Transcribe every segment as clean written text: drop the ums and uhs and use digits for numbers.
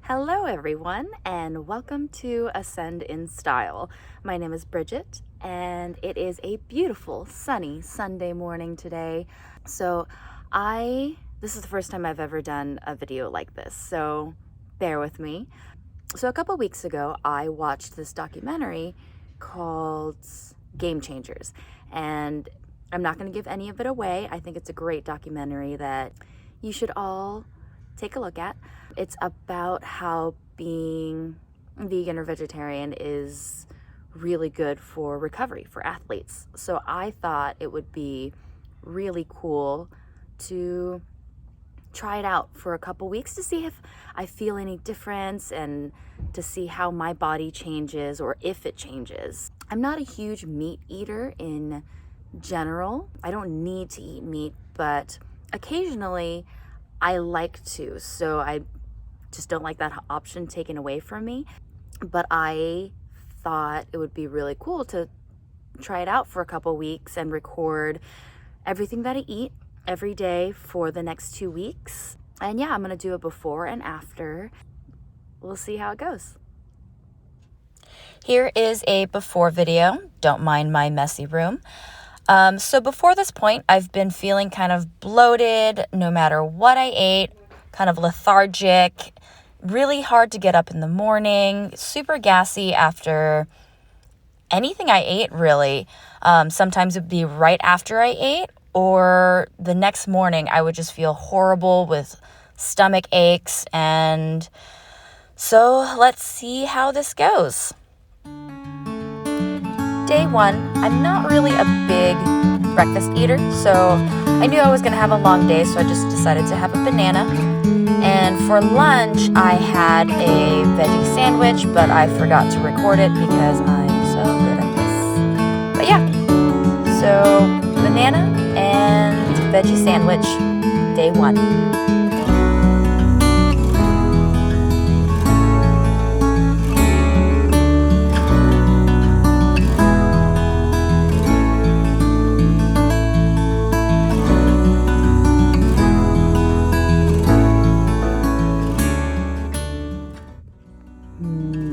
Hello everyone and welcome to Ascend in Style. My name is Bridget and it is a beautiful sunny Sunday morning today. So this is the first time I've ever done a video like this, so bear with me. So a couple weeks ago I watched this documentary called Game Changers, and I'm not going to give any of it away. I think it's a great documentary that you should all take a look at. It's about how being vegan or vegetarian is really good for recovery for athletes. So I thought it would be really cool to try it out for a couple weeks to see if I feel any difference and to see how my body changes or if it changes. I'm not a huge meat eater in general. I don't need to eat meat, but occasionally I like to, so I just don't like that option taken away from me. But I thought it would be really cool to try it out for a couple weeks and record everything that I eat every day for the next 2 weeks. And yeah, I'm gonna do a before and after. We'll see how it goes. Here is a before video. Don't mind my messy room. So before this point, I've been feeling kind of bloated no matter what I ate, kind of lethargic, really hard to get up in the morning, super gassy after anything I ate, really. Sometimes it would be right after I ate, or the next morning I would just feel horrible with stomach aches. And so let's see how this goes. Day one, I'm not really a big breakfast eater, so I knew I was going to have a long day, so I just decided to have a banana. And for lunch, I had a veggie sandwich, but I forgot to record it because I'm so good at this. But yeah, so banana and veggie sandwich, day one.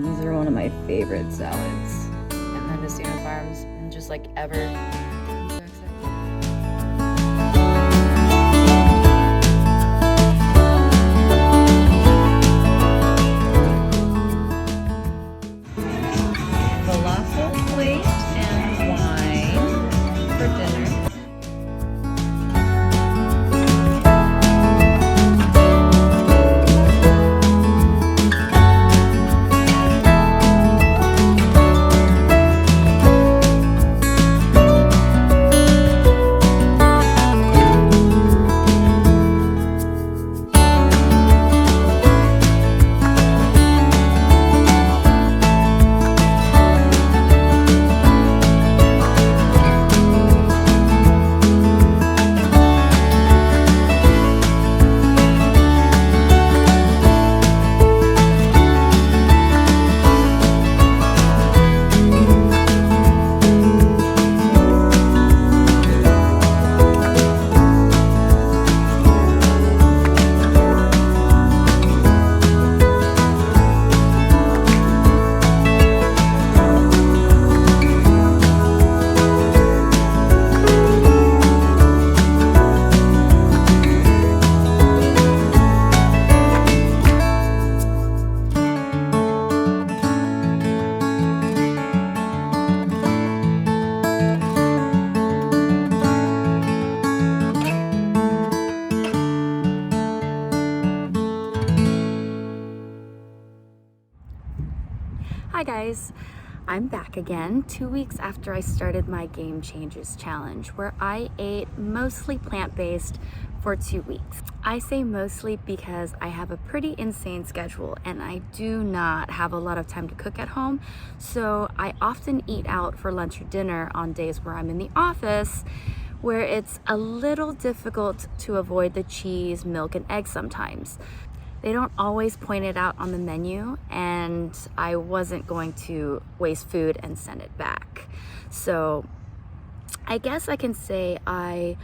These are one of my favorite salads. And Mendocino Farms, and just like ever. I'm so excited. Falafel plate and wine for dinner. Hi guys, I'm back again 2 weeks after I started my Game Changers challenge, where I ate mostly plant-based for 2 weeks. I say mostly because I have a pretty insane schedule and I do not have a lot of time to cook at home, so I often eat out for lunch or dinner on days where I'm in the office, where it's a little difficult to avoid the cheese, milk, and eggs sometimes. They don't always point it out on the menu, and I wasn't going to waste food and send it back. So I guess I can say I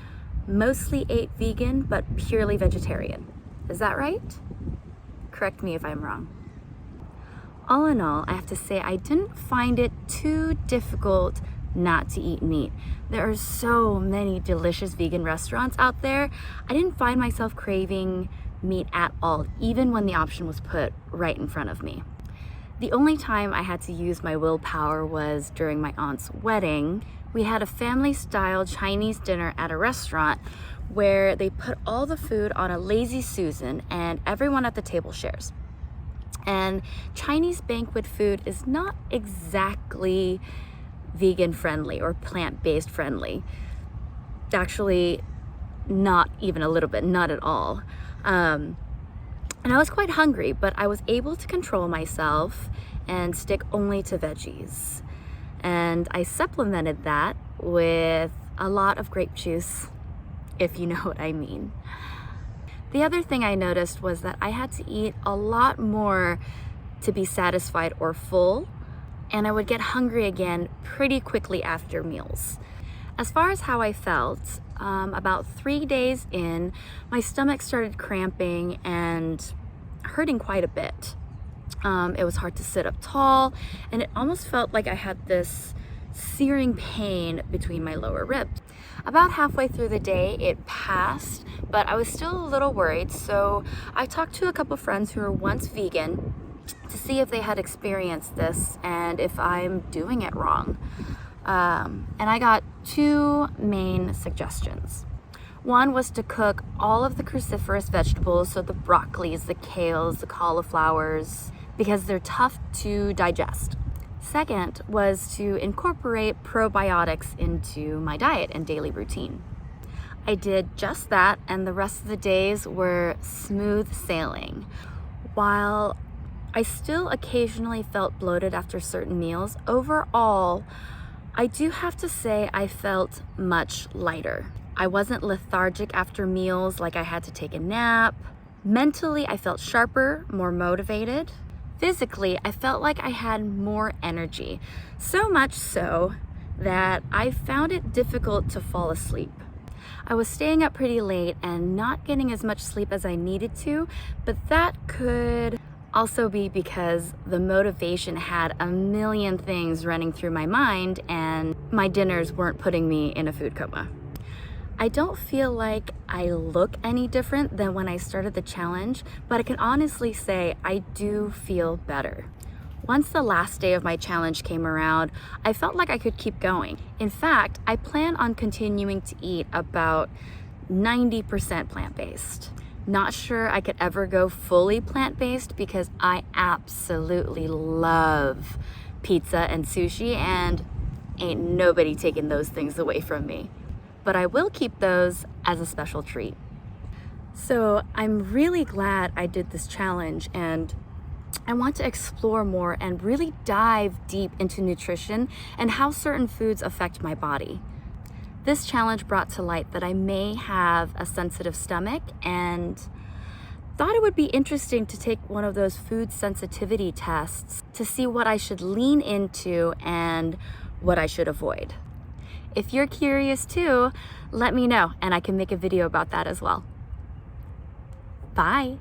mostly ate vegan, but purely vegetarian. Is that right? Correct me if I'm wrong. All in all, I have to say I didn't find it too difficult not to eat meat. There are so many delicious vegan restaurants out there. I didn't find myself craving meat at all, even when the option was put right in front of me. The only time I had to use my willpower was during my aunt's wedding. We had a family-style Chinese dinner at a restaurant where they put all the food on a lazy Susan and everyone at the table shares. And Chinese banquet food is not exactly vegan friendly or plant-based friendly. Actually, not even a little bit, not at all. And I was quite hungry, but I was able to control myself and stick only to veggies. And I supplemented that with a lot of grape juice, if you know what I mean. The other thing I noticed was that I had to eat a lot more to be satisfied or full, and I would get hungry again pretty quickly after meals. As far as how I felt, about 3 days in, my stomach started cramping and hurting quite a bit. It was hard to sit up tall, and it almost felt like I had this searing pain between my lower ribs. About halfway through the day, it passed, but I was still a little worried, so I talked to a couple friends who were once vegan to see if they had experienced this and if I'm doing it wrong. And I got 2 main suggestions. One was to cook all of the cruciferous vegetables, so the broccolis, the kales, the cauliflowers, because they're tough to digest. Second was to incorporate probiotics into my diet and daily routine. I did just that, and the rest of the days were smooth sailing. While I still occasionally felt bloated after certain meals, overall, I do have to say I felt much lighter. I wasn't lethargic after meals like I had to take a nap. Mentally, I felt sharper, more motivated. Physically, I felt like I had more energy, so much so that I found it difficult to fall asleep. I was staying up pretty late and not getting as much sleep as I needed to, but that could also be because the motivation had a million things running through my mind and my dinners weren't putting me in a food coma. I don't feel like I look any different than when I started the challenge, but I can honestly say I do feel better. Once the last day of my challenge came around, I felt like I could keep going. In fact, I plan on continuing to eat about 90% plant-based. Not sure I could ever go fully plant-based because I absolutely love pizza and sushi, and ain't nobody taking those things away from me. But I will keep those as a special treat. So I'm really glad I did this challenge, and I want to explore more and really dive deep into nutrition and how certain foods affect my body. This challenge brought to light that I may have a sensitive stomach, and thought it would be interesting to take one of those food sensitivity tests to see what I should lean into and what I should avoid. If you're curious too, let me know and I can make a video about that as well. Bye.